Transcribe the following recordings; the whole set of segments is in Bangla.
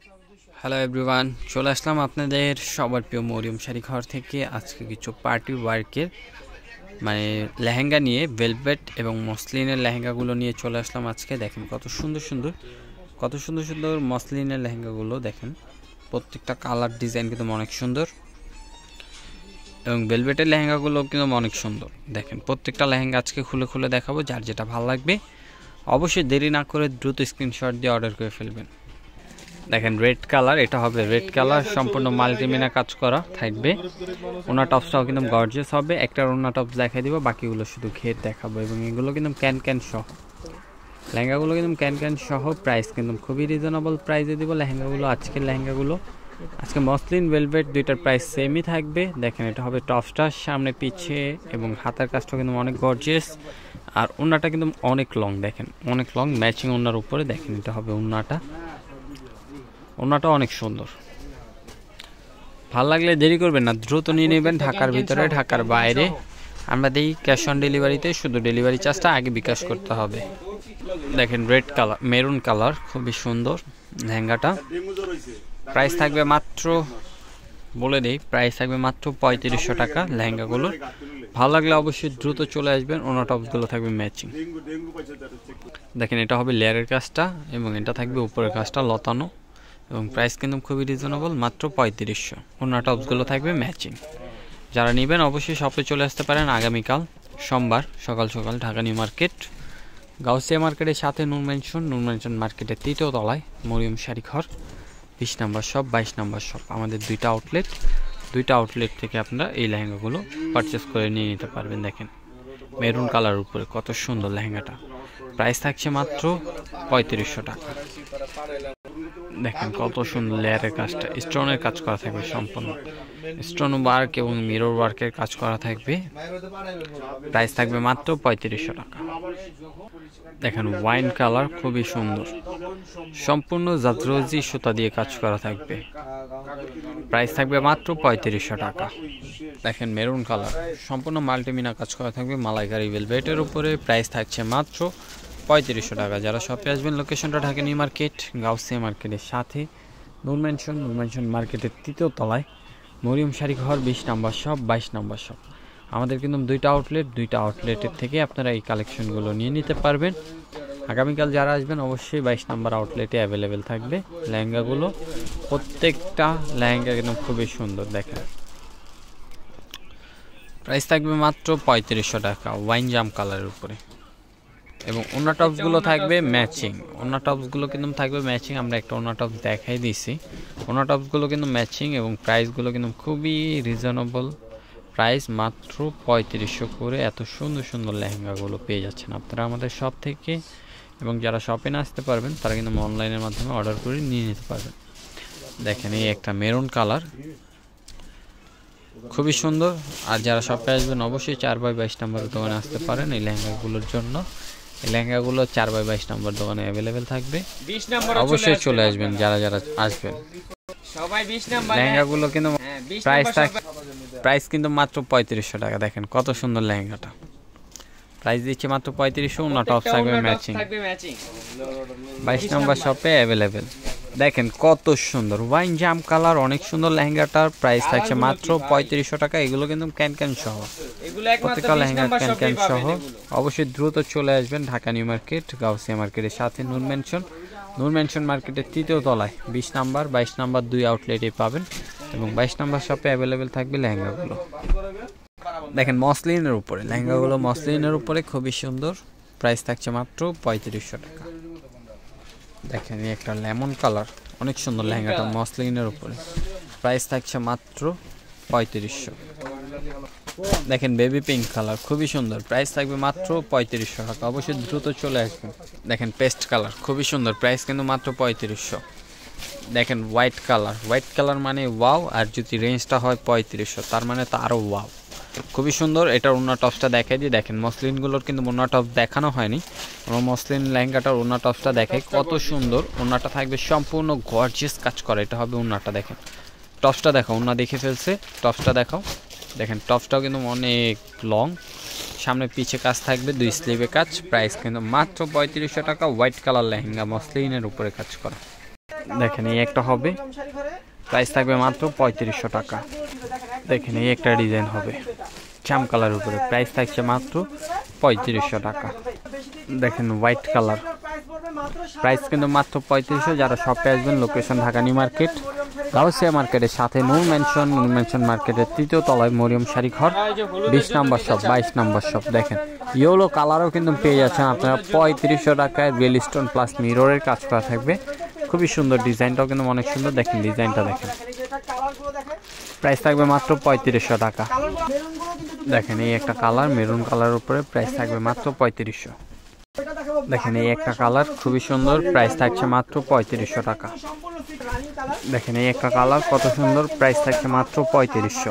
হ্যালো এভরিওয়ান, চলে আসলাম আপনাদের সবার প্রিয় মরিয়ম শাড়ি ঘর থেকে। আজকে কিছু পার্টি ওয়ার্কের লেহেঙ্গা নিয়ে, ভেলভেট এবং মসলিনের লেহেঙ্গাগুলো নিয়ে চলে আসলাম আজকে। দেখেন কত সুন্দর সুন্দর মসলিনের লেহেঙ্গাগুলো দেখেন। প্রত্যেকটা কালার ডিজাইন কিন্তু অনেক সুন্দর এবং ভেলভেটের লেহেঙ্গাগুলো কিন্তু অনেক সুন্দর। দেখেন প্রত্যেকটা লেহেঙ্গা আজকে খুলে দেখাবো। যার যেটা ভালো লাগবে অবশ্যই দেরি না করে দ্রুত স্ক্রিনশট দিয়ে অর্ডার করে ফেলবেন। দেখেন রেড কালার, এটা হবে রেড কালার, সম্পূর্ণ মাল্টিমিনা কাজ করা থাকবে। ওনা টপসটাও কিন্তু গর্জিয়াস হবে। একটা ওনা টপস দেখাই দিব, বাকিগুলো শুধু ঘের দেখাবো। এবং এগুলো কিন্তু ক্যান সহ লেহেঙ্গাগুলো কিন্তু ক্যান সহ। প্রাইস কিন্তু খুবই রিজনেবল প্রাইসে দিব লেহেঙ্গাগুলো। আজকের লেহেঙ্গাগুলো আজকে মসলিন ভেলভেট দুইটার প্রাইস সেমই থাকবে। দেখেন এটা হবে টপসটা সামনে পিছে এবং হাতার কাজটা কিন্তু অনেক গর্জিয়াস। আর ওনাটা কিন্তু অনেক লং, দেখেন অনেক লং ম্যাচিং ওনার উপরে। দেখেন এটা হবে ওনাটা অনেক সুন্দর। ভাল লাগলে দেরি করবেন না, দ্রুত নিয়ে নেবেন। ঢাকার ভিতরে ঢাকার বাইরে আমরা দিই ক্যাশ অন ডেলিভারিতে, শুধু ডেলিভারি চার্জটা আগে বিকাশ করতে হবে। দেখেন রেড কালার, মেরুন কালার, খুবই সুন্দর লেহেঙ্গাটা। প্রাইস থাকবে মাত্র, বলে দিই, প্রাইস থাকবে মাত্র 3500 টাকা লেহেঙ্গাগুলোর। ভালো লাগলে অবশ্যই দ্রুত চলে আসবেন। ওনা টপসগুলো থাকবে ম্যাচিং। দেখেন এটা হবে লেয়ারের কাজটা এবং এটা থাকবে উপরের কাজটা লতানো। এবং প্রাইস কিন্তু খুবই রিজনেবল, মাত্র 3500। ওনা টপসগুলো থাকবে ম্যাচিং। যারা নেবেন অবশ্যই শপে চলে আসতে পারেন আগামীকাল সোমবার সকাল সকাল, ঢাকা নিউ মার্কেট, গাউসিয়া মার্কেটের সাথে নূর মেনশন মার্কেটের 3য় তলায় মরিয়ম শাড়ি ঘর, 20 নম্বর শপ, 22 নম্বর শপ। আমাদের দুইটা আউটলেট থেকে আপনারা এই লেহেঙ্গাগুলো পারচেস করে নিয়ে নিতে পারবেন। দেখেন মেরুন কালার উপরে কত সুন্দর লেহেঙ্গাটা। প্রাইস থাকছে মাত্র 3500 টাকা। দেখেন কত সুন্দর লেয়ারের কাজটা, স্টোনের কাজ করা থাকবে, সম্পূর্ণ স্টোন ওয়ার্ক এবং মিরর ওয়ার্কের কাজ করা থাকবে। প্রাইস থাকবে মাত্র 3500 টাকা। দেখেন ওয়াইন কালার, খুবই সুন্দর, সম্পূর্ণ জাফরজি সুতা দিয়ে কাজ করা থাকবে। প্রাইস থাকবে মাত্র 3500 টাকা। দেখেন মেরুন কালার, সম্পূর্ণ মাল্টিমিনা কাজ করা থাকবে মালাইকারি ভেলভেটের উপরে। প্রাইস থাকছে মাত্র 3500 টাকা। যারা শপে আসবেন, লোকেশনটা ঢাকা নিউ মার্কেট, গাউসিয়া মার্কেটের সাথে নূর মেনশন মার্কেটের 3য় তলায় মরিয়ম শাড়ি ঘর, 20 নম্বর শপ, 22 নম্বর শপ। আমাদের কিন্তু দুইটা আউটলেটের থেকে আপনারা এই কালেকশনগুলো নিয়ে নিতে পারবেন। আগামীকাল যারা আসবেন অবশ্যই 22 নম্বর আউটলেটে অ্যাভেলেবেল থাকবে লেহেঙ্গাগুলো। প্রত্যেকটা লেহেঙ্গা কিন্তু খুবই সুন্দর। দেখেন প্রাইস থাকবে মাত্র 3500 টাকা, ওয়াইন জাম কালারের উপরে। এবং ওনা টপসগুলো থাকবে ম্যাচিং। ওনা টপসগুলো কিন্তু থাকবে ম্যাচিং। আমরা একটা ওনা টপস দেখাই দিছি। ওনা টপসগুলো কিন্তু ম্যাচিং এবং প্রাইসগুলো কিন্তু খুবই রিজনেবল প্রাইস, মাত্র 3500 করে। এত সুন্দর লেহেঙ্গাগুলো পেয়ে যাচ্ছেন আপনারা আমাদের শপ থেকে। এবং যারা শপে না আসতে পারবেন তারা কিন্তু অনলাইনের মাধ্যমে অর্ডার করে নিয়ে নিতে পারবেন। দেখেন এই একটা মেরুন কালার, খুবই সুন্দর। আর যারা শপে আসবেন অবশ্যই 4x22 নম্বরের দোকানে আসতে পারেন এই লেহেঙ্গাগুলোর জন্য। এই লেহেঙ্গাগুলো 4x22 নম্বর দোকানে অ্যাভেলেবেল থাকবে, অবশ্যই চলে আসবেন। যারা আসবেন সবাই 20 নম্বর লেহেঙ্গাগুলো কিন্তু প্রাইস কিন্তু মাত্র 3500 টাকা। দেখেন কত সুন্দর লেহেঙ্গাটা, প্রাইস দিচ্ছে মাত্র 3500। ওনা টপস থাকবে ম্যাচিং, 22 নম্বর শপে অ্যাভেলেবেল। দেখেন কত সুন্দর ওয়াইন জাম কালার, অনেক সুন্দর লেহেঙ্গাটার প্রাইস থাকছে মাত্র 3500 টাকা। এগুলো কিন্তু ক্যান সহ, প্রত্যেকটা লেহেঙ্গা ক্যান সহ। অবশ্যই দ্রুত চলে আসবেন ঢাকা নিউ মার্কেট, গাউসিয়া মার্কেটের সাথে নূর মেনশন মার্কেটের 3য় তলায় 20 নাম্বার 22 নাম্বার 2 আউটলেটে পাবেন। এবং 22 নাম্বার শপে অ্যাভেলেবেল থাকবে লেহেঙ্গাগুলো। দেখেন মসলিনের উপরে লেহেঙ্গাগুলো, মসলিনের উপরে খুবই সুন্দর। প্রাইস থাকছে মাত্র 3500 টাকা। দেখেন এই একটা লেমন কালার, অনেক সুন্দর লেহেঙ্গাটা মসলিনের উপরে। প্রাইস থাকছে মাত্র 3500। দেখেন বেবি পিঙ্ক কালার, খুবই সুন্দর। প্রাইস থাকবে মাত্র 3500 টাকা। অবশ্যই দ্রুত চলে আসবেন। দেখেন পেস্ট কালার, খুবই সুন্দর। প্রাইস কিন্তু মাত্র 3500। দেখেন হোয়াইট কালার মানে ওয়াও। আর যদি রেঞ্জটা হয় 3500, তার মানে তো আরও ওয়াও, খুবই সুন্দর। এটার ওনা টপসটা দেখাই দিই। দেখেন মসলিনগুলোর কিন্তু ওনা টপস দেখানো হয়নি, আমরা মসলিন লেহেঙ্গাটার ওনা টপসটা দেখাই। কত সুন্দর ওনাটা থাকবে, সম্পূর্ণ গর্জিয়াস কাজ করা। এটা হবে ওনাটা। দেখেন টপসটা দেখাও, ওনা দেখে ফেলছে, টপসটা দেখাও। দেখেন টপসটাও কিন্তু অনেক লং, সামনে পিছে কাজ থাকবে, 2 স্লিভে কাজ। প্রাইস কিন্তু মাত্র 3500 টাকা। হোয়াইট কালার লেহেঙ্গা, মসলিনের উপরে কাজ করা। দেখেন এই একটা হবে, প্রাইস থাকবে মাত্র 3500 টাকা। দেখেন এই একটা ডিজাইন হবে জাম কালার উপরে, প্রাইস থাকছে মাত্র 3500 টাকা। দেখেন হোয়াইট কালার, প্রাইস কিন্তু মাত্র 3500। যারা শপে আসবেন, location Dhaka new market, Gausia মার্কেটের সাথে নূর মেনশন মার্কেটের 3য় তলায় মরিয়ম শাড়ি ঘর, 20 নম্বর শপ, 22 নম্বর শপ। দেখেন ইয়েলো কালারও কিন্তু পেয়ে যাচ্ছেন আপনারা 3500 টাকায়। রিয়েল স্টোন প্লাস মিররের কাজ করা থাকবে, খুবই সুন্দর, ডিজাইনটাও কিন্তু অনেক সুন্দর। দেখেন ডিজাইনটা দেখেন, প্রাইস থাকবে মাত্র 3500 টাকা। দেখেন এই একটা কালার, মেরুন কালার উপরে, প্রাইস থাকবে মাত্র 3500। দেখেন এই একটা কালার খুবই সুন্দর, প্রাইস থাকছে মাত্র 3500 টাকা। দেখেন এই একটা কালার কত সুন্দর, প্রাইস থাকছে মাত্র 3500।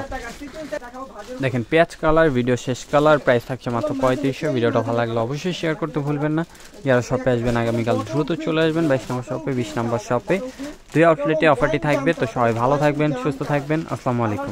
দেখেন পেঁয়াজ কালার, ভিডিও শেষ কালার, প্রাইস থাকছে মাত্র 3500। ভিডিওটা ভালো লাগলে অবশ্যই শেয়ার করতে ভুলবেন না। যারা শপে আসবেন আগামীকাল দ্রুত চলে আসবেন 22 নম্বর শপে, 20 নম্বর শপে 2 আউটলেটে অফারটি থাকবে। তো সবাই ভালো থাকবেন, সুস্থ থাকবেন, আসসালামু আলাইকুম।